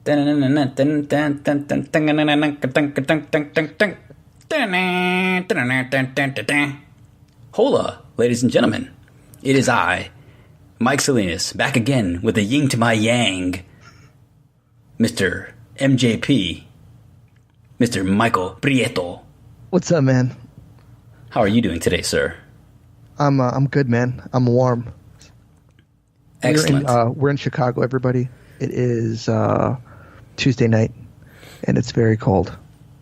Hola, ladies and gentlemen. It is I, Mike Salinas, back again with a yin to my yang. Mr. MJP, Mr. Michael Prieto. What's up, man? How are you doing today, sir? I'm good, man. I'm warm. Excellent. We're in Chicago, everybody. It is Tuesday night, and it's very cold.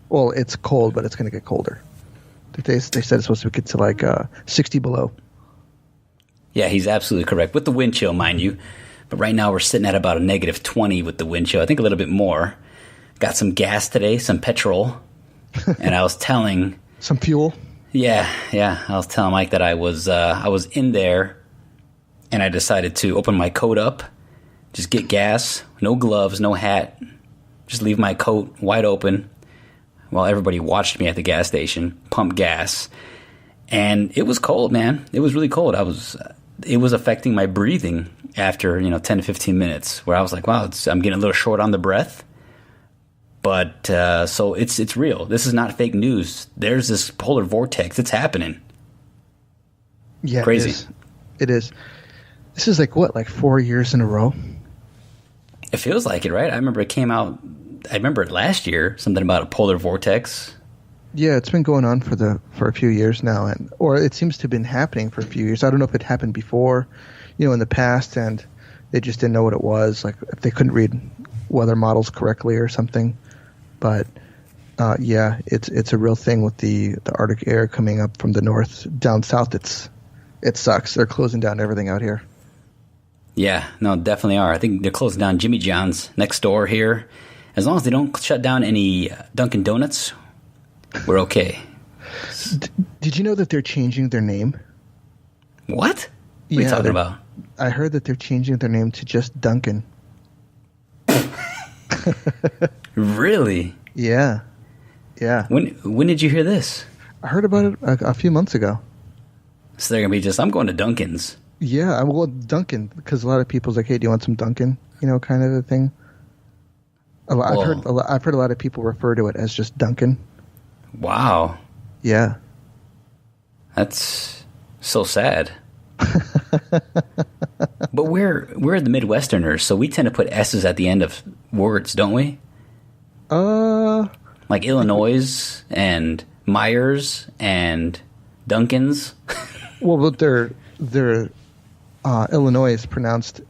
Well, it's cold, but it's going to get colder. They said it's supposed to get to like 60 below. Yeah, he's absolutely correct. With the wind chill, mind you. But right now we're sitting at about a negative 20 with the wind chill. I think a little bit more. Got some gas today, some petrol. And I was telling... Some fuel? Yeah. I was telling Mike that I was in there, and I decided to open my coat up, just get gas, no gloves, no hat, just leave my coat wide open while everybody watched me at the gas station, pump gas. And it was cold, man. It was really cold. It was affecting my breathing after, 10 to 15 minutes, where I was like, wow, I'm getting a little short on the breath. But so it's real. This is not fake news. There's this polar vortex. It's happening. Yeah, crazy. It is. This is like 4 years in a row? It feels like it, right? I remember it came out. I remember it last year. Something about a polar vortex. Yeah, it's been going on for a few years now, or it seems to have been happening for a few years. I don't know if it happened before, in the past, and they just didn't know what it was. Like if they couldn't read weather models correctly or something. But yeah, it's a real thing with the Arctic air coming up from the north down south. It sucks. They're closing down everything out here. Yeah, no, definitely are. I think they're closing down Jimmy John's next door here. As long as they don't shut down any Dunkin Doughnuts, we're okay. Did you know that they're changing their name? What? What are you talking about? I heard that they're changing their name to just Dunkin. Really? Yeah. When did you hear this? I heard about it a few months ago. So they're gonna be I'm going to Dunkin's. Yeah, I'm going to Dunkin' because a lot of people's like, hey, do you want some Dunkin'? Kind of a thing. I've heard a lot of people refer to it as just Dunkin'. Wow. Yeah. That's so sad. But we're the Midwesterners, so we tend to put S's at the end of words, don't we? Like Illinois and Myers and Dunkin's. Well, but they're Illinois is pronounced.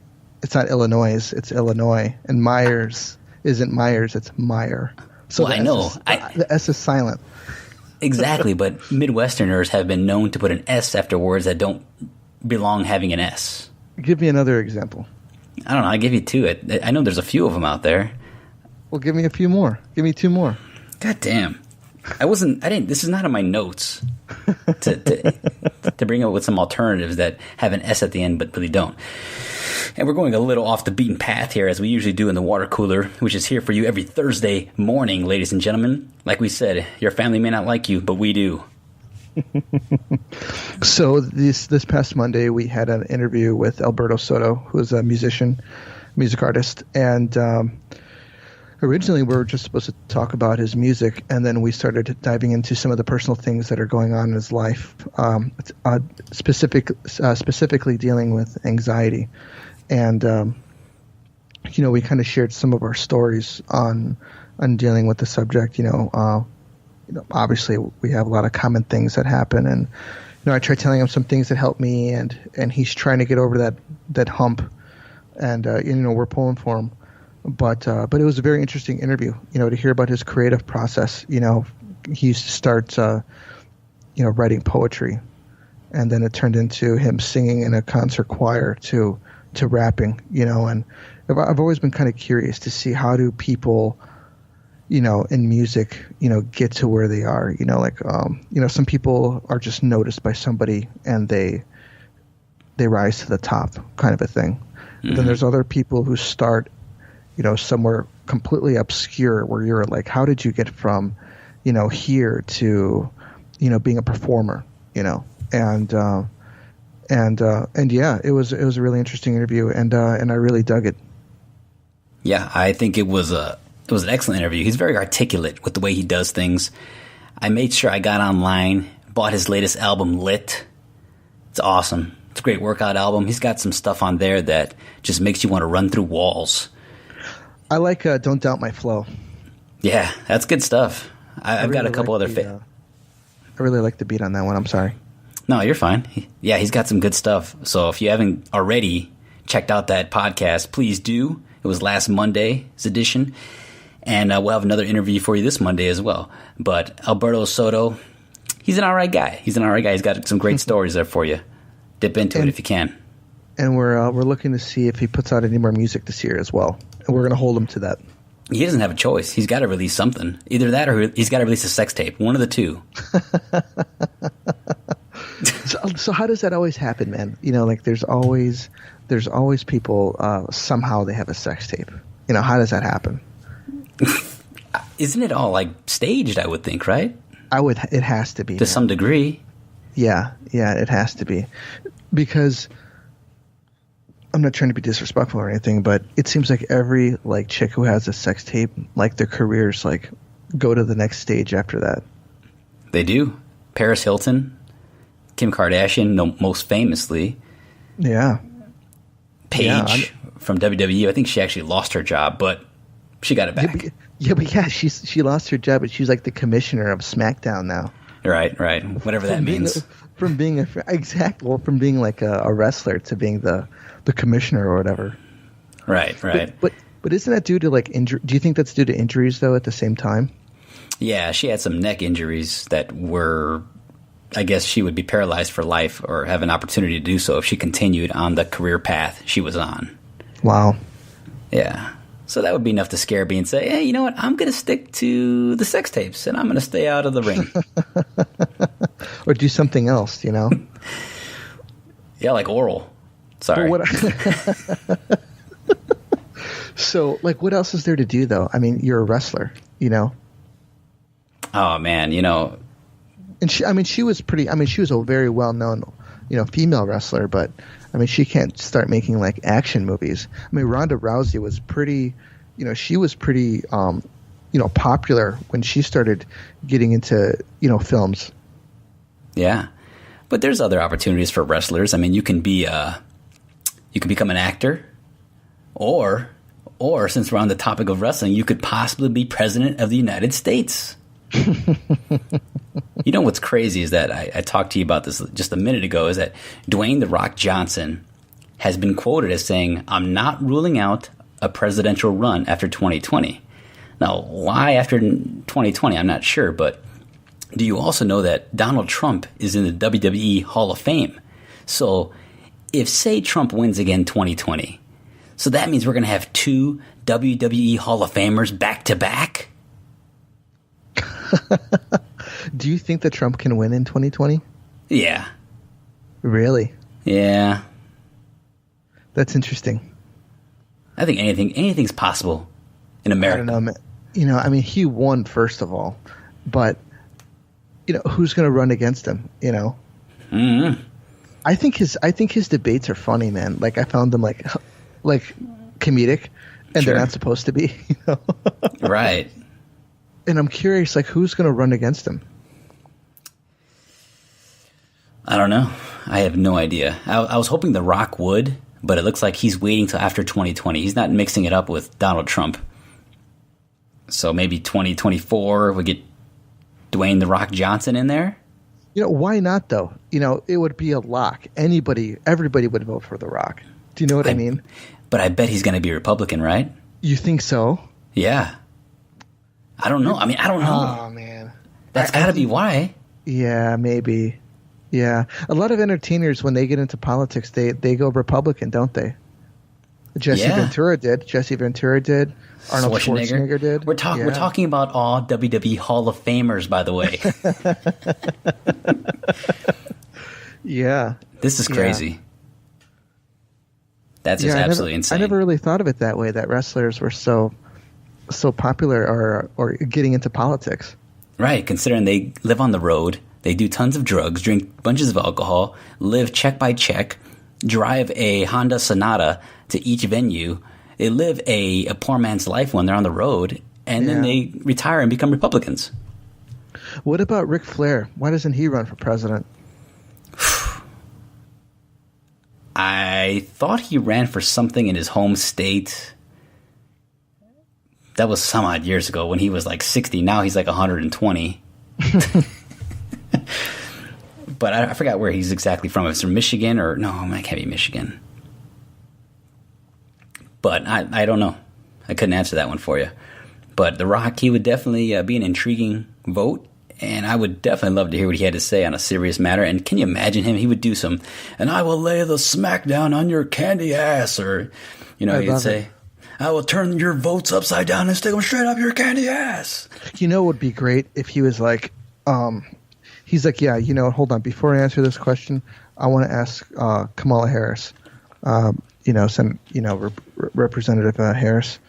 It's not Illinois. It's Illinois, and Myers isn't Myers. It's Meyer. So well, I know. The S is silent. Exactly, but Midwesterners have been known to put an S after words that don't belong having an S. Give me another example. I don't know. I give you two. I know there's a few of them out there. Well, give me a few more. Give me two more. God damn. This is not in my notes to bring up with some alternatives that have an S at the end but really don't. And we're going a little off the beaten path here, as we usually do in the water cooler, which is here for you every Thursday morning, ladies and gentlemen. Like we said, your family may not like you, but we do. So this past Monday, we had an interview with Alberto Soto, who is a music artist, and originally we were just supposed to talk about his music, and then we started diving into some of the personal things that are going on in his life, specifically dealing with anxiety. And we kind of shared some of our stories on dealing with the subject. Obviously we have a lot of common things that happen, and I tried telling him some things that helped me, and he's trying to get over that hump, and we're pulling for him. But it was a very interesting interview, to hear about his creative process. He used to start writing poetry, and then it turned into him singing in a concert choir to rapping, and I've always been kind of curious to see how do people, in music, get to where they are, some people are just noticed by somebody and they rise to the top kind of a thing. Mm-hmm. Then there's other people who start, somewhere completely obscure where you're like, how did you get from, here to, being a performer, and yeah, it was a really interesting interview, and I really dug it. Yeah, I think it was an excellent interview. He's very articulate with the way he does things. I made sure I got online, bought his latest album, Lit. It's awesome. It's a great workout album. He's got some stuff on there that just makes you want to run through walls. I like Don't Doubt My Flow. Yeah, that's good stuff. I've got a couple other... I really like the beat on that one. I'm sorry. No, you're fine. Yeah, he's got some good stuff. So if you haven't already checked out that podcast, please do. It was last Monday's edition. And we'll have another interview for you this Monday as well. But Alberto Soto, he's an all right guy. He's got some great stories there for you. Dip into it if you can. And we're looking to see if he puts out any more music this year as well. And we're going to hold him to that. He doesn't have a choice. He's got to release something. Either that or he's got to release a sex tape. One of the two. So how does that always happen, man? You know, like there's always people, somehow they have a sex tape. You know, how does that happen? Isn't it all like staged, I would think, right? It has to be. To some degree. Yeah, it has to be. Because I'm not trying to be disrespectful or anything, but it seems like every like chick who has a sex tape, like their careers like go to the next stage after that. They do. Paris Hilton, Kim Kardashian, most famously. Yeah. Paige from WWE. I think she actually lost her job, but she got it back. She lost her job, but she's like the commissioner of SmackDown now. Right. Whatever that means. From being like a wrestler to being the commissioner or whatever. Right. But isn't that due to like injury? Do you think that's due to injuries though? At the same time. Yeah, she had some neck injuries that were. I guess she would be paralyzed for life or have an opportunity to do so if she continued on the career path she was on. Wow. Yeah. So that would be enough to scare me and say, hey, you know what? I'm going to stick to the sex tapes and I'm going to stay out of the ring. Or do something else, you know? Yeah, like oral. Sorry. So, like, what else is there to do, though? I mean, you're a wrestler, you know? Oh, man, you know. And she was a very well-known, you know, female wrestler, but I mean, she can't start making like action movies. I mean, Ronda Rousey was pretty, you know, she was pretty, you know, popular when she started getting into, you know, films. Yeah, but there's other opportunities for wrestlers. I mean, you can become an actor, or since we're on the topic of wrestling, you could possibly be president of the United States. You know what's crazy is that I talked to you about this just a minute ago, is that Dwayne "The Rock" Johnson has been quoted as saying, "I'm not ruling out a presidential run after 2020. Now, why after 2020, I'm not sure, but do you also know that Donald Trump is in the WWE Hall of Fame? So if, say, Trump wins again 2020, so that means we're going to have two WWE Hall of Famers back-to-back? Do you think that Trump can win in 2020? Yeah. Really? Yeah. That's interesting. I think anything's possible in America. I don't know. You know, I mean, he won first of all, but you know, who's going to run against him? You know. Mm-hmm. I think his debates are funny, man. Like I found them like comedic, and Sure. they're not supposed to be. You know. Right. And I'm curious, like, who's going to run against him? I don't know. I have no idea. I was hoping The Rock would, but it looks like he's waiting till after 2020. He's not mixing it up with Donald Trump. So maybe 2024 we get Dwayne "The Rock" Johnson in there? You know, why not, though? You know, it would be a lock. Everybody would vote for The Rock. Do you know what I mean? But I bet he's going to be Republican, right? You think so? Yeah. I don't know. I mean, I don't know. Oh, man. That's got to be why. Yeah, maybe. Yeah. A lot of entertainers, when they get into politics, they go Republican, don't they? Jesse Ventura did. Arnold Schwarzenegger did. We're talking about all WWE Hall of Famers, by the way. Yeah. This is crazy. Yeah. That's just absolutely insane. I never really thought of it that way, that wrestlers were so popular or getting into politics. Right, considering they live on the road, they do tons of drugs, drink bunches of alcohol, live check by check, drive a Honda Sonata to each venue, They live a poor man's life when they're on the road, and then they retire and become Republicans. What about Ric Flair? Why doesn't he run for president? I thought he ran for something in his home state. That was some odd years ago when he was like 60. Now he's like 120. But I forgot where he's exactly from. If it's from Michigan or... No, it can't be Michigan. But I don't know. I couldn't answer that one for you. But The Rock, he would definitely be an intriguing vote. And I would definitely love to hear what he had to say on a serious matter. And can you imagine him? He would do some, and I will lay the smackdown on your candy ass. Or, he'd say, I will turn your votes upside down and stick them straight up your candy ass. You know what would be great if he was like, he's like, yeah, hold on. Before I answer this question, I want to ask Kamala Harris, Representative Harris,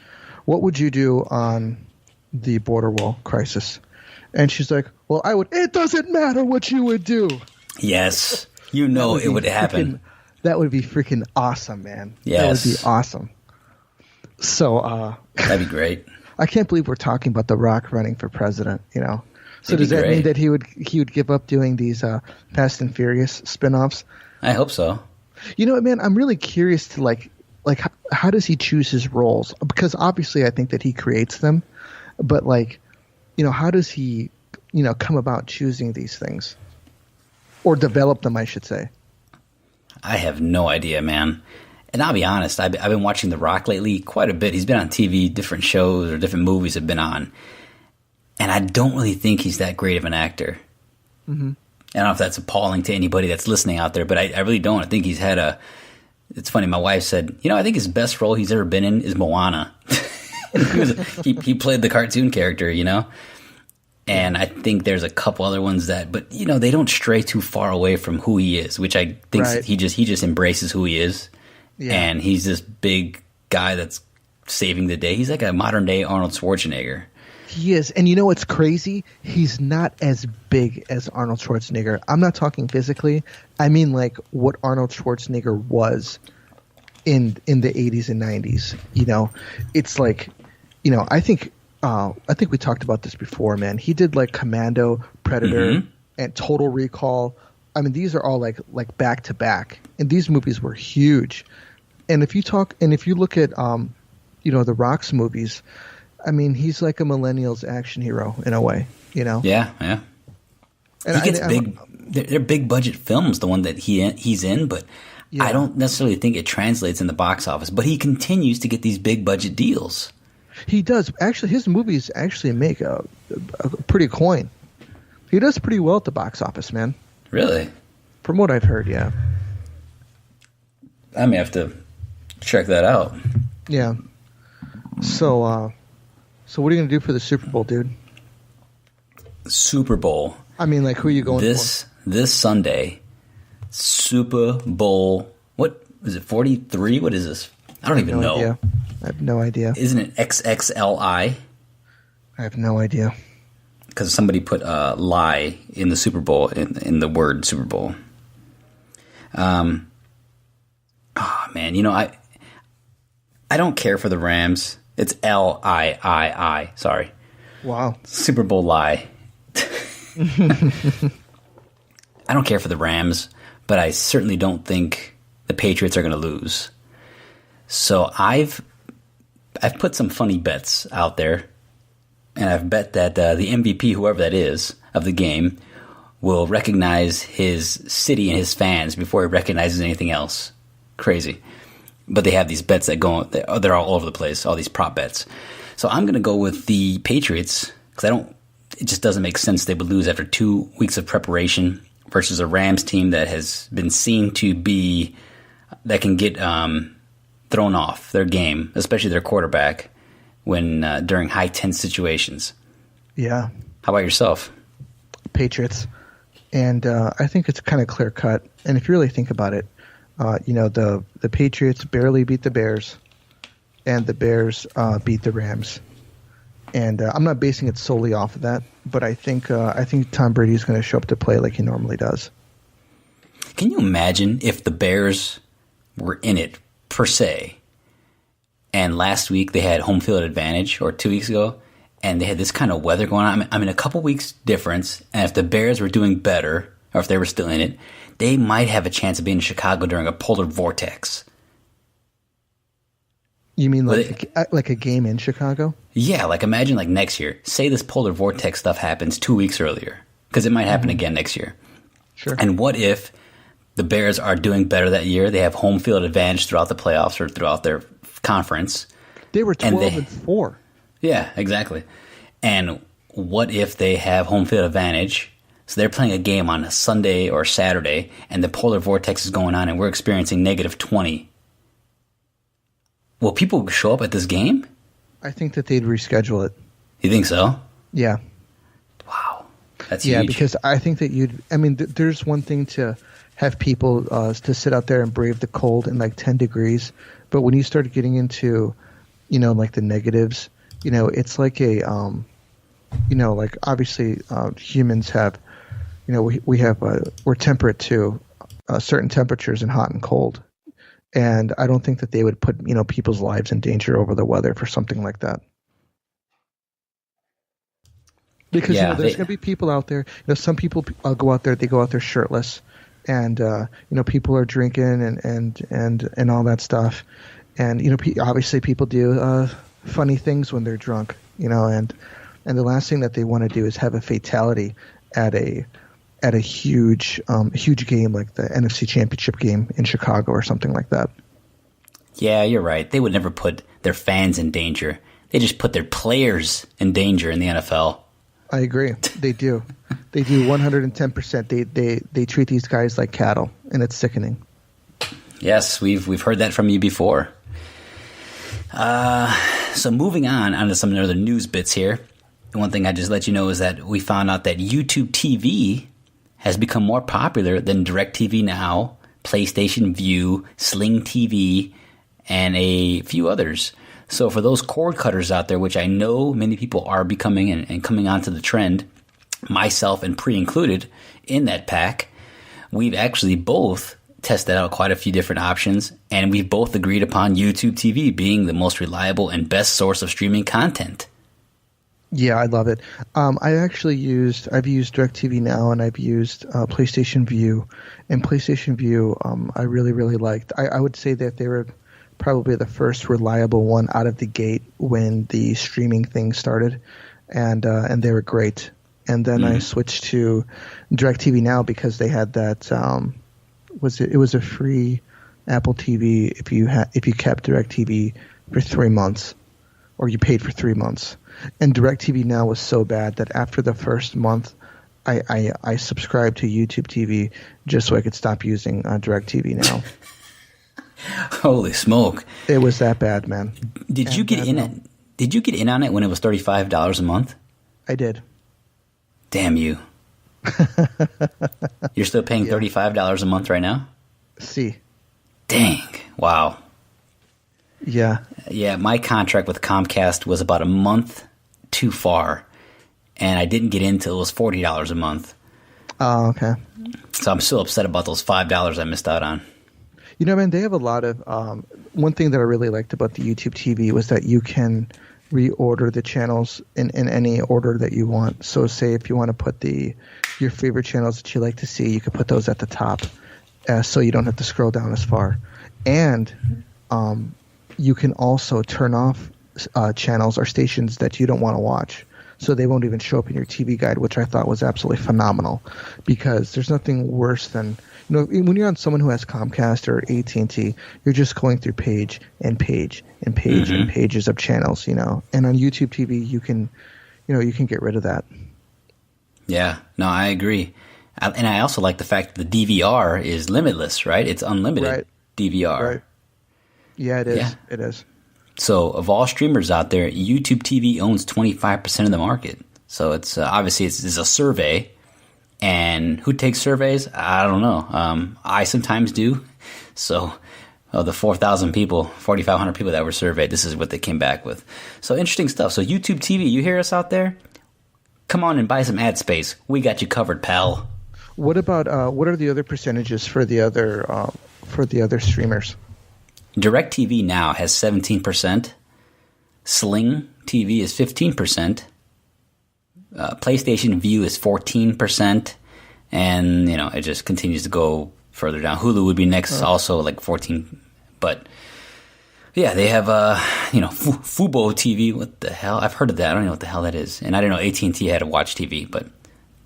what would you do on the border wall crisis? And she's like, well, it doesn't matter what you would do. Yes. It would happen. That would be freaking awesome, man. Yes. That would be awesome. So, that'd be great. I can't believe we're talking about The Rock running for president, So does that mean that he would give up doing these Fast and Furious spinoffs? I hope so. You know what, man? I'm really curious to like how does he choose his roles? Because obviously I think that he creates them, but how does he, come about choosing these things? Or develop them, I should say. I have no idea, man. And I'll be honest, I've been watching The Rock lately quite a bit. He's been on TV, different shows or different movies have been on. And I don't really think he's that great of an actor. Mm-hmm. I don't know if that's appalling to anybody that's listening out there, but I really don't. I think he's had it's funny, my wife said, I think his best role he's ever been in is Moana. he played the cartoon character, and I think there's a couple other ones but they don't stray too far away from who he is, which I think he just embraces who he is, and he's this big guy that's saving the day. He's like a modern day Arnold Schwarzenegger. He is, and what's crazy? He's not as big as Arnold Schwarzenegger. I'm not talking physically. I mean, like what Arnold Schwarzenegger was in the 80s and 90s. It's like. I think we talked about this before, man. He did like Commando, Predator, and Total Recall. I mean, these are all like back to back, and these movies were huge. And if you look at The Rock's movies, I mean, he's like a millennials action hero in a way, Yeah. And he gets big. They're big budget films, the one that he's in, but I don't necessarily think it translates in the box office. But he continues to get these big budget deals. He does. Actually, his movies actually make a pretty coin. He does pretty well at the box office, man. Really? From what I've heard, yeah. I may have to check that out. Yeah. So what are you going to do for the Super Bowl, dude? Super Bowl? I mean, like, who are you going for? This Sunday, Super Bowl, what is it, 43? What is this? I don't even know. Idea. I have no idea. Isn't it XXLI? I have no idea. Because somebody put lie in the Super Bowl, in the word Super Bowl. Oh, man. I don't care for the Rams. It's L-I-I-I. Sorry. Wow. Super Bowl lie. I don't care for the Rams, but I certainly don't think the Patriots are going to lose. So I've put some funny bets out there, and I've bet that the MVP, whoever that is, of the game, will recognize his city and his fans before he recognizes anything else. Crazy. But they have these bets that they're all over the place, all these prop bets. So I'm going to go with the Patriots, because it just doesn't make sense they would lose after 2 weeks of preparation versus a Rams team that has been seen to be, that can get thrown off their game, especially their quarterback, when during high tense situations. Yeah. How about yourself? Patriots. And I think it's kind of clear cut. And if you really think about it, the Patriots barely beat the Bears, and the Bears beat the Rams. And I'm not basing it solely off of that, but I think Tom Brady is going to show up to play like he normally does. Can you imagine if the Bears were in it per se, and last week they had home field advantage, or 2 weeks ago, and they had this kind of weather going on. I mean, a couple weeks difference, and if the Bears were doing better, or if they were still in it, they might have a chance of being in Chicago during a polar vortex. You mean like a game in Chicago? Yeah, like imagine like next year. Say this polar vortex stuff happens 2 weeks earlier, because it might happen again next year. Sure. And what if the Bears are doing better that year? They have home field advantage throughout the playoffs or throughout their conference. They were 12-4. Yeah, exactly. And what if they have home field advantage? So they're playing a game on a Sunday or Saturday, and the polar vortex is going on, and we're experiencing -20. Will people show up at this game? I think that they'd reschedule it. You think so? Yeah. Wow. That's huge. Yeah, because I think that there's one thing to have people to sit out there and brave the cold in like 10 degrees. But when you start getting into, like the negatives, it's like like obviously humans have, we're temperate to certain temperatures in hot and cold. And I don't think that they would put, people's lives in danger over the weather for something like that. Because there's going to be people out there. Some people go out there. They go out there shirtless, and people are drinking and all that stuff. And obviously people do funny things when they're drunk. And the last thing that they want to do is have a fatality at a huge game like the NFC Championship game in Chicago or something like that. Yeah, you're right. They would never put their fans in danger. They just put their players in danger in the NFL. I agree. They do. They do 110%. They treat these guys like cattle, and it's sickening. Yes, we've heard that from you before. So moving on to some other news bits here. One thing I just let you know is that we found out that YouTube TV has become more popular than DirecTV Now, PlayStation Vue, Sling TV, and a few others. So for those cord cutters out there, which I know many people are becoming and coming onto the trend, myself and pre-included in that pack, we've actually both tested out quite a few different options, and we've both agreed upon YouTube TV being the most reliable and best source of streaming content. Yeah, I love it. I've used DirecTV Now, and I've used PlayStation Vue. And PlayStation Vue, I really, really liked. I would say that they were probably the first reliable one out of the gate when the streaming thing started, and they were great. And then I switched to DirecTV Now because they had that. It was a free Apple TV if you kept DirecTV for 3 months, or you paid for 3 months. And DirecTV Now was so bad that after the first month, I subscribed to YouTube TV just so I could stop using DirecTV Now. Holy smoke! It was that bad, man. Did you get in on it when it was $35 a month? I did. Damn you! You're still paying $35 a month right now? See. Dang! Wow. Yeah. Yeah, my contract with Comcast was about a month too far, and I didn't get in till it was $40 a month. Oh, okay. So I'm still upset about those $5 I missed out on. Man, they have a lot of one thing that I really liked about the YouTube TV was that you can reorder the channels in any order that you want. So say if you want to put your favorite channels that you like to see, you can put those at the top so you don't have to scroll down as far. And you can also turn off channels or stations that you don't want to watch. So they won't even show up in your TV guide, which I thought was absolutely phenomenal, because there's nothing worse than, when you're on someone who has Comcast or AT&T, you're just going through page and page and page and pages of channels, and on YouTube TV, you can get rid of that. Yeah, no, I agree. And I also like the fact that the DVR is limitless, right? It's unlimited DVR. Right. Yeah, it is. Yeah. It is. So of all streamers out there, YouTube TV owns 25% of the market. So it's obviously it's a survey, and who takes surveys? I don't know. I sometimes do. So the 4,500 people that were surveyed, this is what they came back with. So interesting stuff. So YouTube TV, you hear us out there? Come on and buy some ad space. We got you covered, pal. What about what are the other percentages for the other streamers? DirecTV Now has 17%. Sling TV is 15%. PlayStation View is 14%. And, it just continues to go further down. Hulu would be next, also like 14. But, yeah, they have, Fubo TV. What the hell? I've heard of that. I don't know what the hell that is. And I didn't know AT&T had a Watch TV, but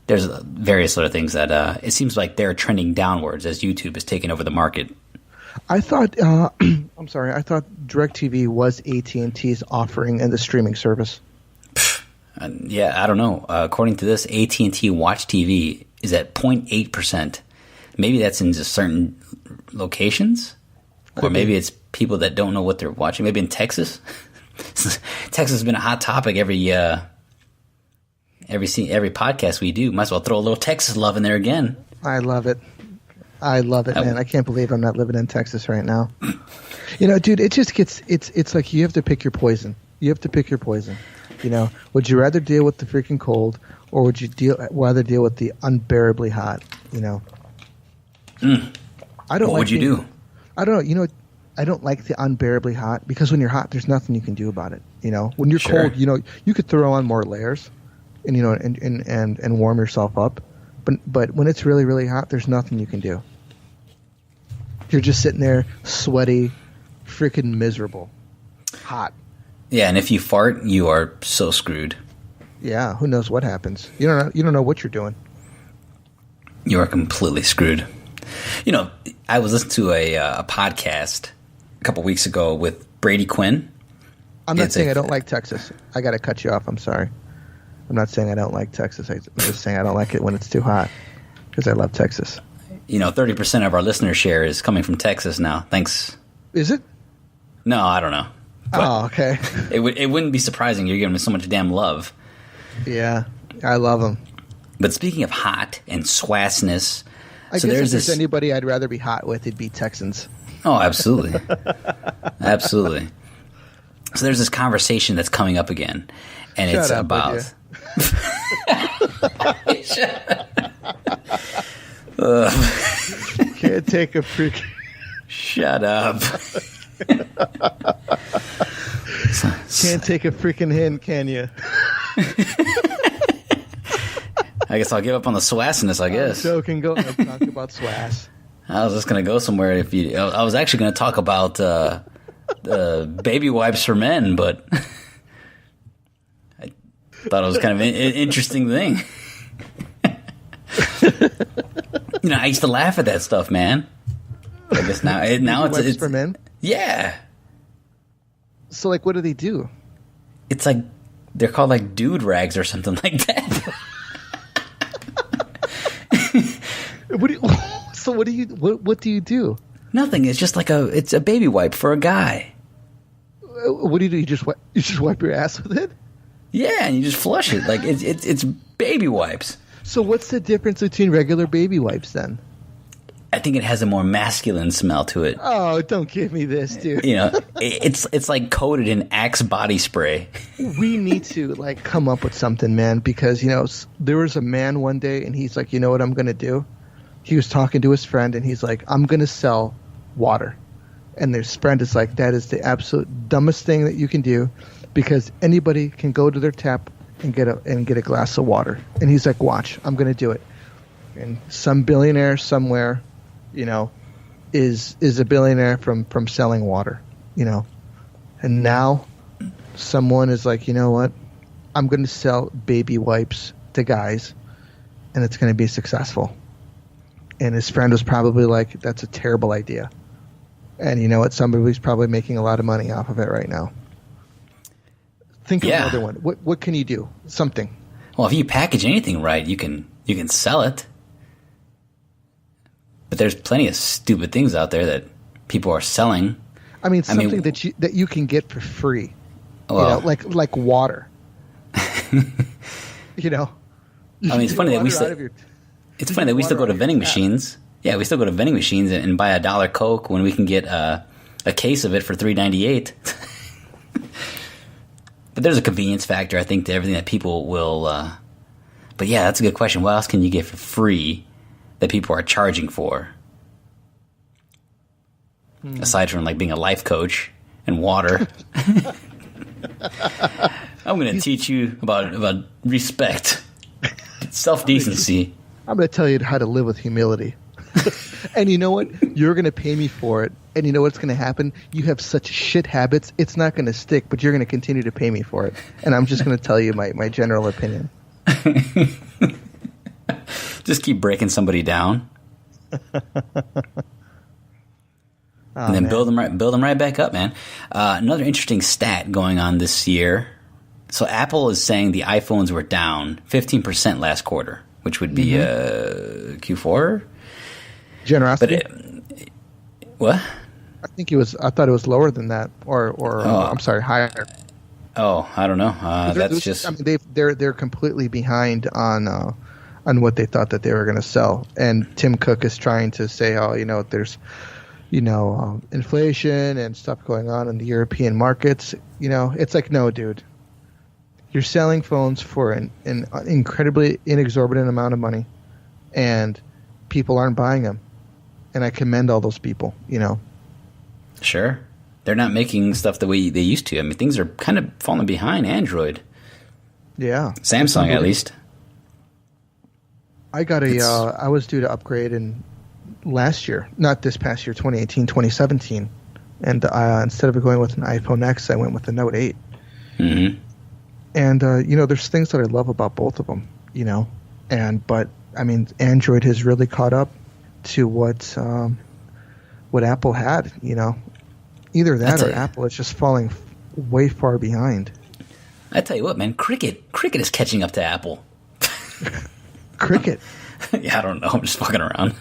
there's various other things that it seems like they're trending downwards as YouTube is taking over the market. I thought, I'm sorry, I thought DirecTV was AT&T's offering in the streaming service. Yeah, I don't know. According to this, AT&T Watch TV is at 0.8%. Maybe that's in just certain locations, or maybe it's people that don't know what they're watching. Maybe in Texas. Texas has been a hot topic every podcast we do. Might as well throw a little Texas love in there again. I love it. Man. I can't believe I'm not living in Texas right now. Dude, it just gets, it's like you have to pick your poison. Would you rather deal with the freaking cold, or would you rather deal with the unbearably hot? I don't. What would you do? I don't know. I don't like the unbearably hot, because when you're hot, there's nothing you can do about it. When you're cold, you could throw on more layers, and and warm yourself up. But when it's really, really hot, there's nothing you can do. You're just sitting there, sweaty, freaking miserable, hot. Yeah, and if you fart, you are so screwed. Yeah, who knows what happens? You don't know what you're doing. You are completely screwed. I was listening to a podcast a couple weeks ago with Brady Quinn. I'm not saying I don't like Texas. I got to cut you off. I'm sorry. I'm not saying I don't like Texas. I'm just saying I don't like it when it's too hot, because I love Texas. 30% of our listener share is coming from Texas now. Thanks. Is it? No, I don't know. But okay. It wouldn't be surprising. You're giving me so much damn love. Yeah, I love them. But speaking of hot and swassness, I guess if there's anybody I'd rather be hot with, it'd be Texans. Oh, absolutely. Absolutely. So there's this conversation that's coming up again, and it's about... Can't take a freak. Shut up. Can't take a freaking hint, can you? I guess I'll give up on the swassiness, I guess. I'm joking. Go ahead, talk about swass. I was just going to go somewhere. I was actually going to talk about baby wipes for men, but I thought it was kind of an interesting thing. I used to laugh at that stuff, man. I guess now it's for men. Yeah. So, what do they do? It's like they're called like dude rags or something like that. What do you do? Nothing. It's just it's a baby wipe for a guy. What do? You just wipe your ass with it? Yeah, and you just flush it. It's baby wipes. So what's the difference between regular baby wipes then? I think it has a more masculine smell to it. Oh, don't give me this, dude. It's like coated in Axe body spray. We need to come up with something, man, because there was a man one day, and he's like, you know what I'm going to do? He was talking to his friend, and he's like, I'm going to sell water. And his friend is like, that is the absolute dumbest thing that you can do, because anybody can go to their tap and get a glass of water. And he's like, watch, I'm going to do it. And some billionaire somewhere, is a billionaire from selling water, And now someone is like, you know what? I'm going to sell baby wipes to guys, and it's going to be successful. And his friend was probably like, that's a terrible idea. And you know what? Somebody's probably making a lot of money off of it right now. Think of another one. What can you do? Something. Well, if you package anything right, you can sell it. But there's plenty of stupid things out there that people are selling. Something that you can get for free. Well, like water. It's funny that we still go to vending machines. Yeah, we still go to vending machines and buy $1 Coke when we can get a case of it for $3.98. But there's a convenience factor, I think, to everything that people will. But yeah, that's a good question. What else can you get for free that people are charging for? aside from like being a life coach and water. I'm going to teach you about respect, self-decency. I'm going to tell you how to live with humility. And you know what? You're going to pay me for it. And you know what's going to happen? You have such shit habits, it's not going to stick, but you're going to continue to pay me for it. And I'm just going to tell you my general opinion. Just keep breaking somebody down. And then build them right back up, man. Another interesting stat going on this year. So Apple is saying the iPhones were down 15% last quarter, which would be Q4. Generosity. But what? I thought it was lower than that, or I'm sorry, higher. Oh, I don't know. That's just. I mean, they're completely behind on what they thought that they were going to sell, and Tim Cook is trying to say, there's, inflation and stuff going on in the European markets. It's like, no, dude, you're selling phones for an incredibly inexorbitant amount of money, and people aren't buying them, and I commend all those people. Sure. They're not making stuff the way they used to. I mean, things are kind of falling behind Android. Yeah. Samsung, at least. I got I was due to upgrade in last year, not this past year, 2018, 2017. And instead of going with an iPhone X, I went with the Note 8. Mm-hmm. And, there's things that I love about both of them, but, I mean, Android has really caught up to what Apple had, Either that or Apple is just falling way far behind. I tell you what, man, Cricket is catching up to Apple. Cricket? Yeah, I don't know. I'm just fucking around.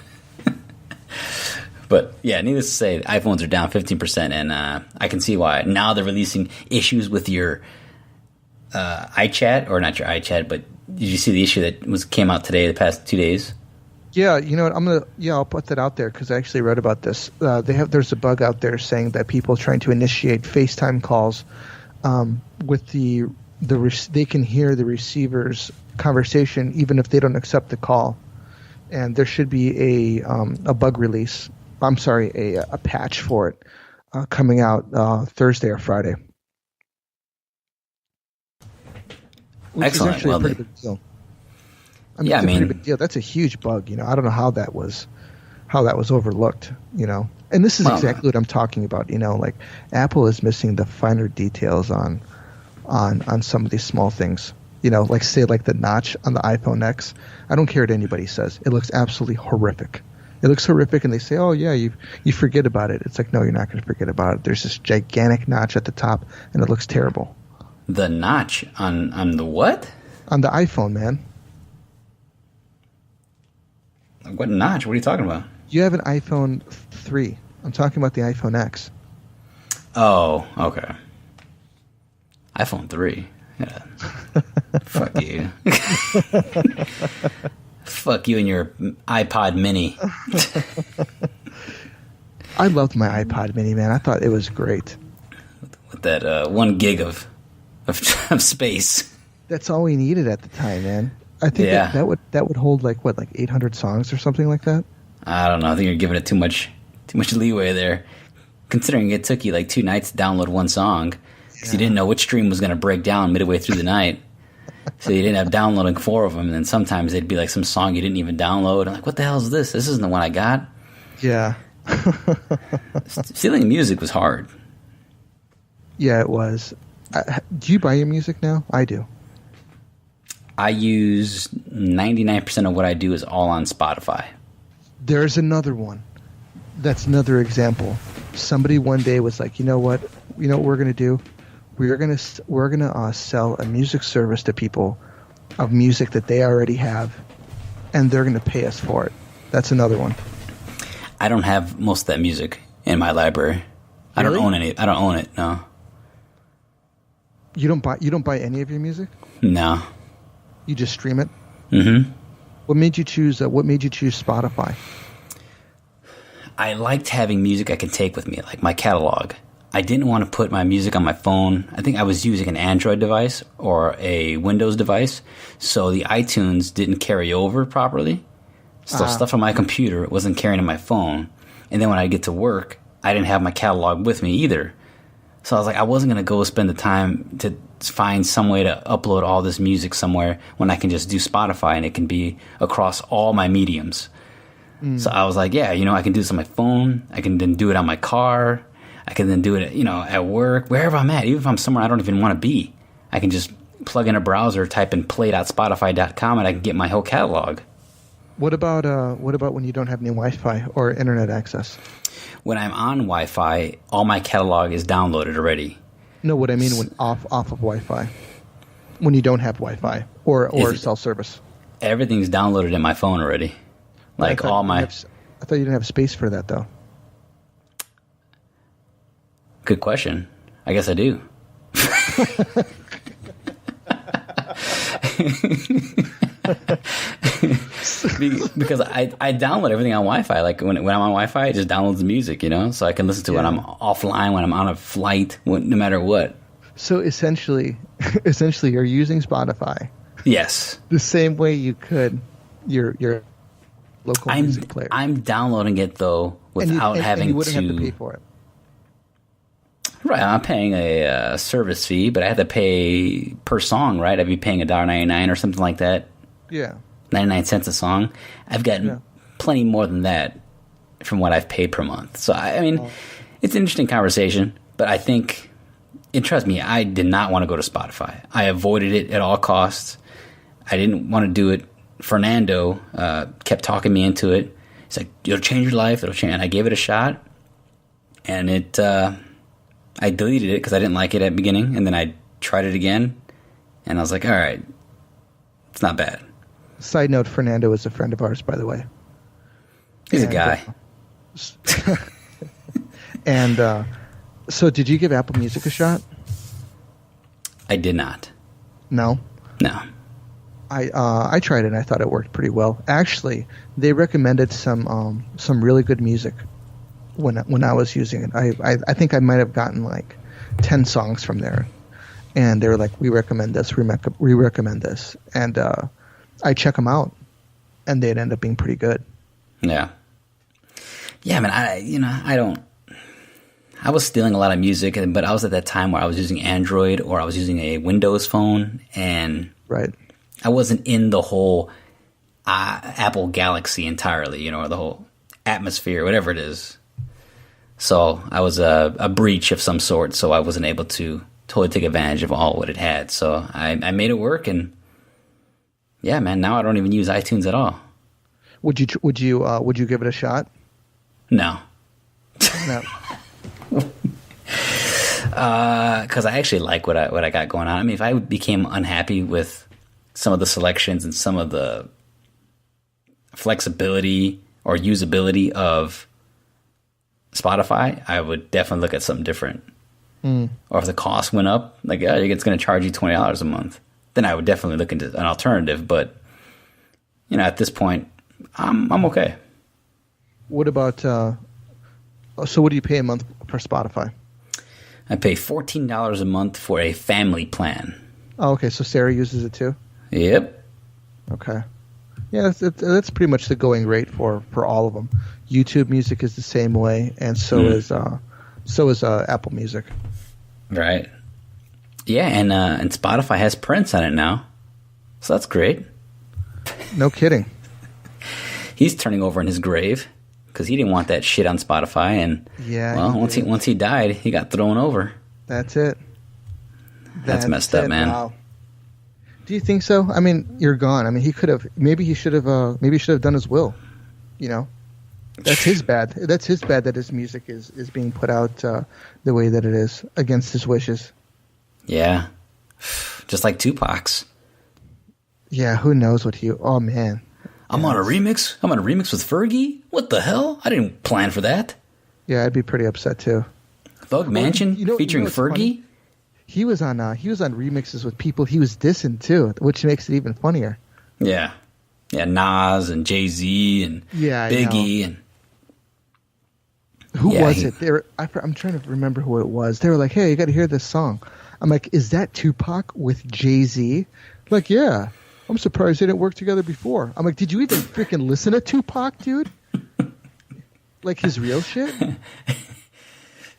But yeah, needless to say, iPhones are down 15%, and I can see why. Now they're releasing issues with your iChat, or not your iChat, but did you see the issue that came out today, the past 2 days? Yeah, you know what? I'll put that out there because I actually read about this. There's a bug out there saying that people trying to initiate FaceTime calls with they can hear the receiver's conversation even if they don't accept the call, and there should be a bug release. I'm sorry, a patch for it coming out Thursday or Friday. Which Excellent. Is actually a pretty big deal. Yeah, pretty big deal. That's a huge bug. I don't know how that was overlooked. And this is exactly what I'm talking about. Like Apple is missing the finer details on some of these small things. Like say like the notch on the iPhone X. I don't care what anybody says. It looks absolutely horrific. It looks horrific, and they say, "Oh yeah, you forget about it." It's like, no, you're not going to forget about it. There's this gigantic notch at the top, and it looks terrible. The notch on the what? On the iPhone, man. What notch? What are you talking about? You have an iPhone 3. I'm talking about the iPhone X. Oh, okay. iPhone 3. Yeah. Fuck you. Fuck you and your iPod Mini. I loved my iPod Mini, man. I thought it was great. With that 1 gig of space. That's all we needed at the time, man. I think that would hold like 800 songs or something like that. I don't know. I think you're giving it too much leeway there, considering it took you like 2 nights to download one song because you didn't know which stream was going to break down midway through the night. So you didn't have downloading 4 of them, and then sometimes they'd be like some song you didn't even download. I'm like, what the hell is this? This isn't the one I got. Yeah. Stealing music was hard. Yeah, it was. Do you buy your music now? I do. I use 99% of what I do is all on Spotify. There's another one. That's another example. Somebody one day was like, you know what we're going to do? We're gonna sell a music service to people of music that they already have, and they're going to pay us for it. That's another one. I don't have most of that music in my library. Really? I don't own any. I don't own it. No. You don't buy any of your music? No. You just stream it? Mm-hmm. What made you choose Spotify? I liked having music I could take with me, like my catalog. I didn't want to put my music on my phone. I think I was using an Android device or a Windows device, so the iTunes didn't carry over properly. So stuff on my computer wasn't carrying on my phone. And then when I get to work, I didn't have my catalog with me either. So I was like, I wasn't going to go spend the time to find some way to upload all this music somewhere when I can just do Spotify and it can be across all my mediums. So I was like, yeah, I can do this on my phone. I can then do it on my car. I can then do it, at work, wherever I'm at. Even if I'm somewhere I don't even want to be, I can just plug in a browser, type in play.spotify.com, and I can get my whole catalog. What about when you don't have any Wi-Fi or internet access? When I'm on Wi-Fi, all my catalog is downloaded already. No, what I mean when off of Wi-Fi. When you don't have Wi-Fi or cell service. Everything's downloaded in my phone already. Like all my... I thought you didn't have space for that, though. Good question. I guess I do. Because I download everything on Wi-Fi. Like when I'm on Wi-Fi, it just downloads the music, so I can listen to it when I'm offline, when I'm on a flight, no matter what. So essentially, you're using Spotify. Yes. The same way you could your local music player. I'm downloading it though without having and you wouldn't have to pay for it. Right, I'm paying a service fee, but I have to pay per song, right? I'd be paying $1.99 or something like that. Yeah. 99 cents a song. I've gotten plenty more than that from what I've paid per month. So, it's an interesting conversation, but I think, and trust me, I did not want to go to Spotify. I avoided it at all costs. I didn't want to do it. Fernando kept talking me into it. He's like, it'll change your life. It'll change. And I gave it a shot, and I deleted it because I didn't like it at the beginning, and then I tried it again, and I was like, all right, it's not bad. Side note, Fernando is a friend of ours, by the way. He's a guy. And so did you give Apple Music a shot? I did not. No? No. I tried it, and I thought it worked pretty well. Actually, they recommended some really good music when I was using it. I think I might have gotten like 10 songs from there, and they were like, we recommend this, we recommend this, and I check them out, and they'd end up being pretty good. Yeah, man. I was stealing a lot of music, but I was at that time where I was using Android or I was using a Windows phone, and right, I wasn't in the whole Apple Galaxy entirely, or the whole atmosphere, whatever it is. So I was a breach of some sort, so I wasn't able to totally take advantage of all what it had. So I made it work, and yeah, man, now I don't even use iTunes at all. Would you give it a shot? No. No. Because I actually like what I got going on. I mean, if I became unhappy with some of the selections and some of the flexibility or usability of Spotify, I would definitely look at something different. Or if the cost went up, like it's going to charge you $20 a month, then I would definitely look into an alternative. But at this point, I'm okay. What about? So, what do you pay a month for Spotify? I pay $14 a month for a family plan. Oh, okay. So Sarah uses it too? Yep. Okay. Yeah, that's pretty much the going rate for all of them. YouTube Music is the same way, and so is Apple Music. Right. Yeah, and Spotify has Prince on it now, so that's great. No kidding. He's turning over in his grave because he didn't want that shit on Spotify, and once he died, he got thrown over. That's it. That's messed up, man. Wow. Do you think so? I mean, you're gone. I mean, he could have. Maybe he should have done his will. That's his bad. That's his bad that his music is being put out the way that it is against his wishes. Yeah, just like Tupac's. Yeah, who knows what he? Oh man, I'm on a remix. I'm on a remix with Fergie. What the hell? I didn't plan for that. Yeah, I'd be pretty upset too. Thug Mansion featuring Fergie. Funny? He was on remixes with people he was dissing too, which makes it even funnier. Yeah, Nas and Jay-Z and Biggie and who was it? I'm trying to remember who it was. They were like, "Hey, you got to hear this song." I'm like, "Is that Tupac with Jay-Z?" Like, yeah. I'm surprised they didn't work together before. I'm like, "Did you even freaking listen to Tupac, dude? Like his real shit?"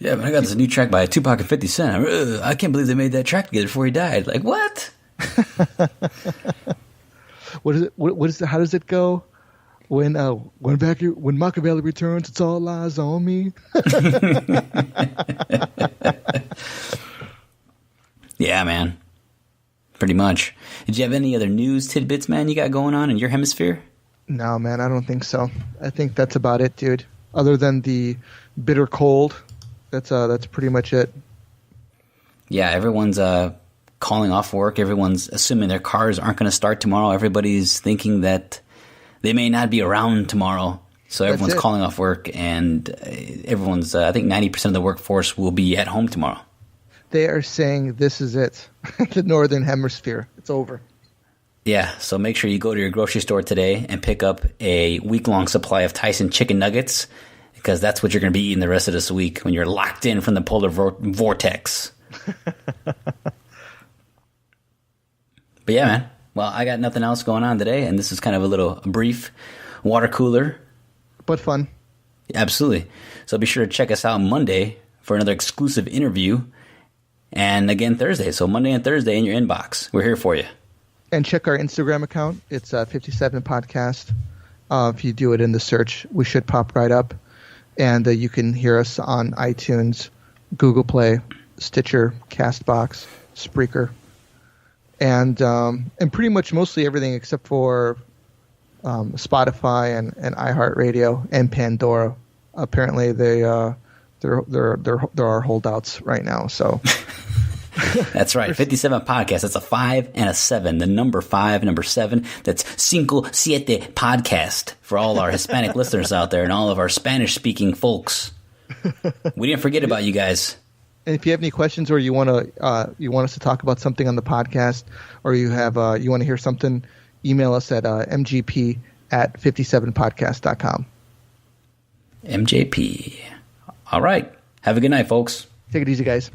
Yeah, but I got this new track by Tupac and 50 Cent. I can't believe they made that track together before he died. Like, what? What is it? What is it? How does it go? When Machiavelli returns, it's all eyes on me. Yeah, man. Pretty much. Did you have any other news tidbits, man, you got going on in your hemisphere? No, man, I don't think so. I think that's about it, dude. Other than the bitter cold, that's pretty much it. Yeah, everyone's calling off work. Everyone's assuming their cars aren't going to start tomorrow. Everybody's thinking that they may not be around tomorrow. So everyone's calling off work, and everyone's, I think 90% of the workforce will be at home tomorrow. They are saying this is it. The Northern Hemisphere. It's over. Yeah, so make sure you go to your grocery store today and pick up a week-long supply of Tyson chicken nuggets, because that's what you're going to be eating the rest of this week when you're locked in from the Polar Vortex. But yeah, man. Well, I got nothing else going on today, and this is kind of a little brief water cooler. But fun. Absolutely. So be sure to check us out Monday for another exclusive interview. And again, Thursday. So Monday and Thursday in your inbox. We're here for you. And check our Instagram account. It's 57 Podcast. If you do it in the search, we should pop right up. And you can hear us on iTunes, Google Play, Stitcher, Castbox, Spreaker. And pretty much mostly everything except for Spotify and iHeartRadio and Pandora. Apparently there are holdouts right now. So that's right. 57 Podcast. That's a 5 and a 7. The number 5, number 7. That's Cinco Siete Podcast for all our Hispanic listeners out there and all of our Spanish speaking folks. We didn't forget about you guys. And if you have any questions, or you want us to talk about something on the podcast, or you want to hear something, email us at mgp@57podcast.com. MJP. All right. Have a good night, folks. Take it easy, guys.